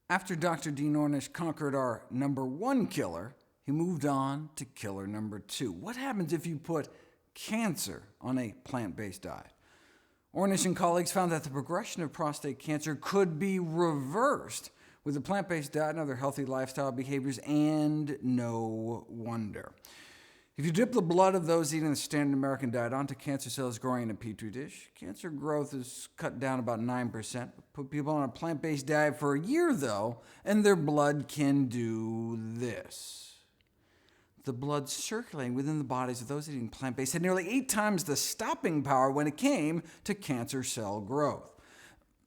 After Dr. Dean Ornish conquered our number one killer, he moved on to killer number two. What happens if you put cancer on a plant-based diet? Ornish and colleagues found that the progression of prostate cancer could be reversed with a plant-based diet and other healthy lifestyle behaviors, and no wonder. If you dip the blood of those eating the standard American diet onto cancer cells growing in a petri dish, cancer growth is cut down about 9%. Put people on a plant-based diet for a year, though, and their blood can do this. The blood circulating within the bodies of those eating plant-based had nearly 8 times the stopping power when it came to cancer cell growth.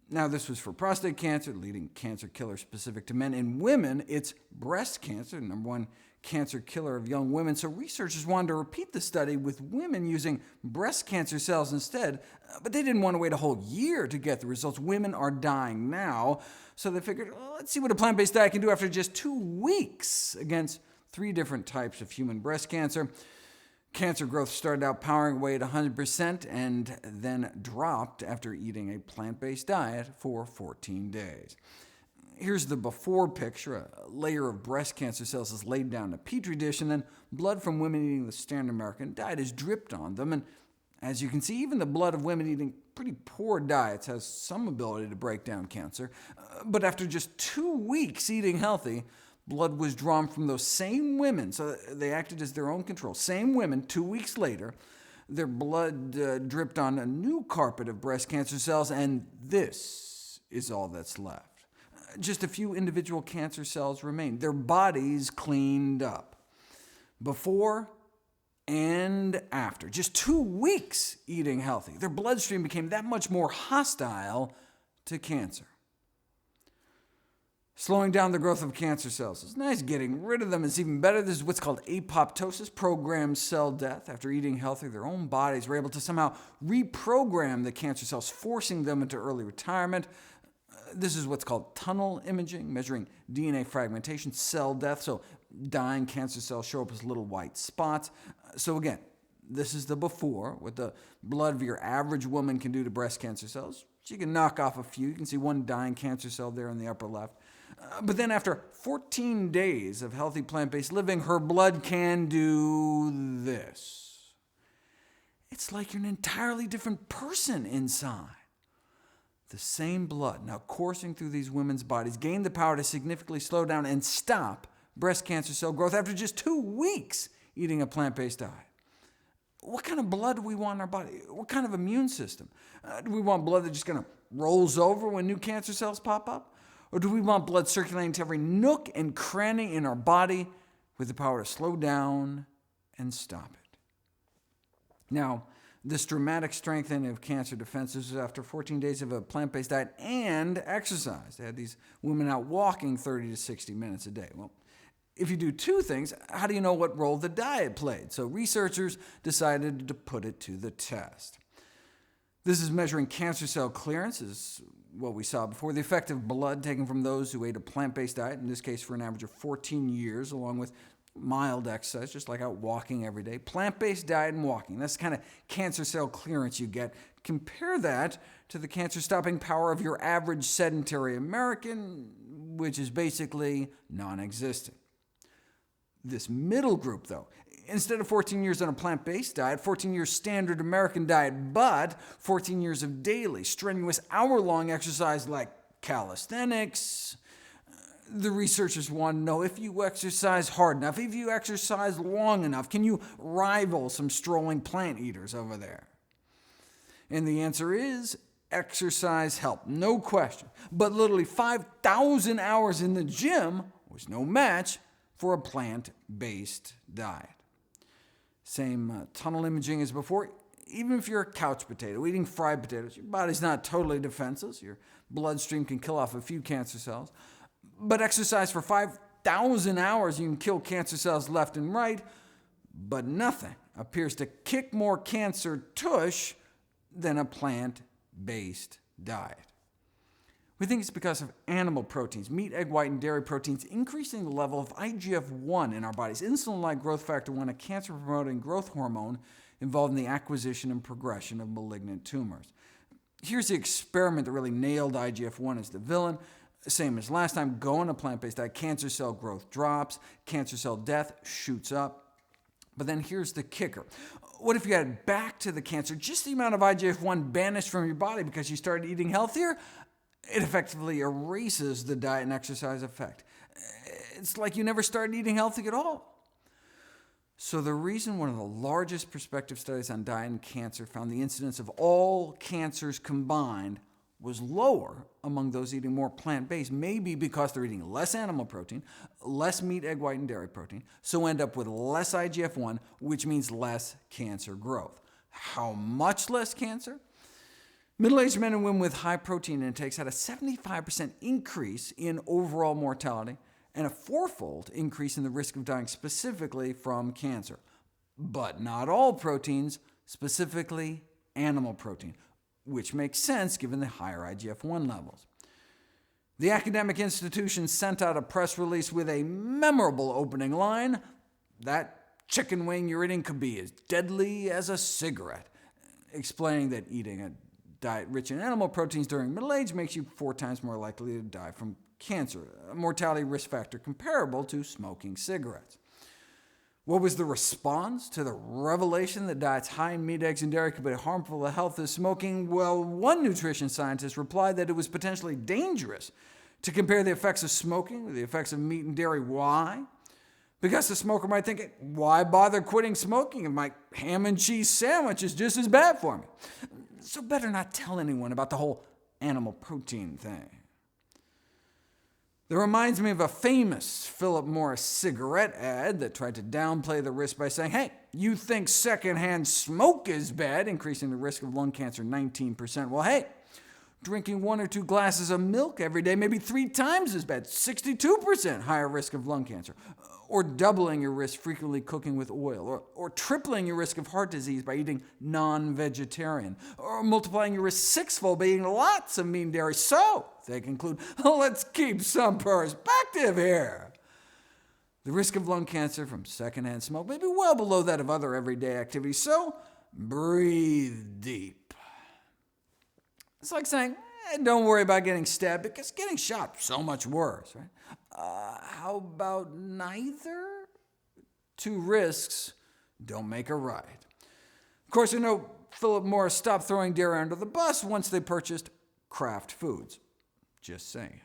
Now, this was for prostate cancer, the leading cancer killer specific to men. In women, it's breast cancer, the number one cancer killer of young women. So researchers wanted to repeat the study with women using breast cancer cells instead, but they didn't want to wait a whole year to get the results. Women are dying now, so they figured, well, let's see what a plant-based diet can do after just 2 weeks against 3 different types of human breast cancer. Cancer growth started out powering away at 100% and then dropped after eating a plant-based diet for 14 days. Here's the before picture. A layer of breast cancer cells is laid down in a petri dish, and then blood from women eating the standard American diet is dripped on them. And as you can see, even the blood of women eating pretty poor diets has some ability to break down cancer. But after just 2 weeks eating healthy, blood was drawn from those same women, so they acted as their own control. Same women, 2 weeks later, their blood dripped on a new carpet of breast cancer cells, and this is all that's left. Just a few individual cancer cells remained, their bodies cleaned up. Before and after, just 2 weeks eating healthy, their bloodstream became that much more hostile to cancer. Slowing down the growth of cancer cells is nice. Getting rid of them is even better. This is what's called apoptosis, programmed cell death. After eating healthy, their own bodies were able to somehow reprogram the cancer cells, forcing them into early retirement. This is what's called tunnel imaging, measuring DNA fragmentation, cell death, so dying cancer cells show up as little white spots. So again, this is the before, what the blood of your average woman can do to breast cancer cells. She can knock off a few. You can see one dying cancer cell there in the upper left. But then after 14 days of healthy plant-based living, her blood can do this. It's like you're an entirely different person inside. The same blood now coursing through these women's bodies gained the power to significantly slow down and stop breast cancer cell growth after just 2 weeks eating a plant-based diet. What kind of blood do we want in our body? What kind of immune system? Do we want blood that just kind of rolls over when new cancer cells pop up? Or do we want blood circulating to every nook and cranny in our body with the power to slow down and stop it? Now, this dramatic strengthening of cancer defenses was after 14 days of a plant-based diet and exercise. They had these women out walking 30 to 60 minutes a day. Well, if you do 2 things, how do you know what role the diet played? So researchers decided to put it to the test. This is measuring cancer cell clearance, is what we saw before, the effect of blood taken from those who ate a plant-based diet, in this case for an average of 14 years, along with mild exercise, just like out walking every day. Plant-based diet and walking, that's the kind of cancer cell clearance you get. Compare that to the cancer-stopping power of your average sedentary American, which is basically non-existent. This middle group, though, instead of 14 years on a plant-based diet, 14 years standard American diet, but 14 years of daily, strenuous, hour-long exercise like calisthenics. The researchers want to know, if you exercise hard enough, if you exercise long enough, can you rival some strolling plant eaters over there? And the answer is exercise helped, no question. But literally 5,000 hours in the gym was no match for a plant-based diet. Same tunnel imaging as before. Even if you're a couch potato, eating fried potatoes, your body's not totally defenseless. Your bloodstream can kill off a few cancer cells. But exercise for 5,000 hours, you can kill cancer cells left and right, but nothing appears to kick more cancer tush than a plant-based diet. We think it's because of animal proteins, meat, egg white, and dairy proteins, increasing the level of IGF-1 in our bodies, insulin-like growth factor 1, a cancer-promoting growth hormone involved in the acquisition and progression of malignant tumors. Here's the experiment that really nailed IGF-1 as the villain. Same as last time, go on a plant-based diet, cancer cell growth drops, cancer cell death shoots up. But then here's the kicker. What if you add back to the cancer just the amount of IGF-1 banished from your body because you started eating healthier? It effectively erases the diet and exercise effect. It's like you never started eating healthy at all. So the reason one of the largest prospective studies on diet and cancer found the incidence of all cancers combined was lower among those eating more plant-based may be because they're eating less animal protein, less meat, egg white, and dairy protein, so end up with less IGF-1, which means less cancer growth. How much less cancer? Middle-aged men and women with high protein intakes had a 75% increase in overall mortality and a fourfold increase in the risk of dying specifically from cancer. But not all proteins, specifically animal protein, which makes sense given the higher IGF-1 levels. The academic institution sent out a press release with a memorable opening line: "That chicken wing you're eating could be as deadly as a cigarette," explaining that eating a diet rich in animal proteins during middle age makes you 4 times more likely to die from cancer, a mortality risk factor comparable to smoking cigarettes. What was the response to the revelation that diets high in meat, eggs, and dairy could be harmful to health as smoking? Well, one nutrition scientist replied that it was potentially dangerous to compare the effects of smoking with the effects of meat and dairy. Why? Because the smoker might think, why bother quitting smoking if my ham and cheese sandwich is just as bad for me? So better not tell anyone about the whole animal protein thing. That reminds me of a famous Philip Morris cigarette ad that tried to downplay the risk by saying, hey, you think secondhand smoke is bad, increasing the risk of lung cancer 19%. Well, hey, drinking 1 or 2 glasses of milk every day may be 3 times as bad, 62% higher risk of lung cancer. Or doubling your risk frequently cooking with oil, or tripling your risk of heart disease by eating non-vegetarian, or multiplying your risk 6-fold by eating lots of meat and dairy. So, they conclude, let's keep some perspective here. The risk of lung cancer from secondhand smoke may be well below that of other everyday activities, so breathe deep. It's like saying, don't worry about getting stabbed because getting shot is so much worse, right? How about neither? 2 risks don't make a right. Of course, you know, Philip Morris stopped throwing dairy under the bus once they purchased Kraft Foods. Just saying.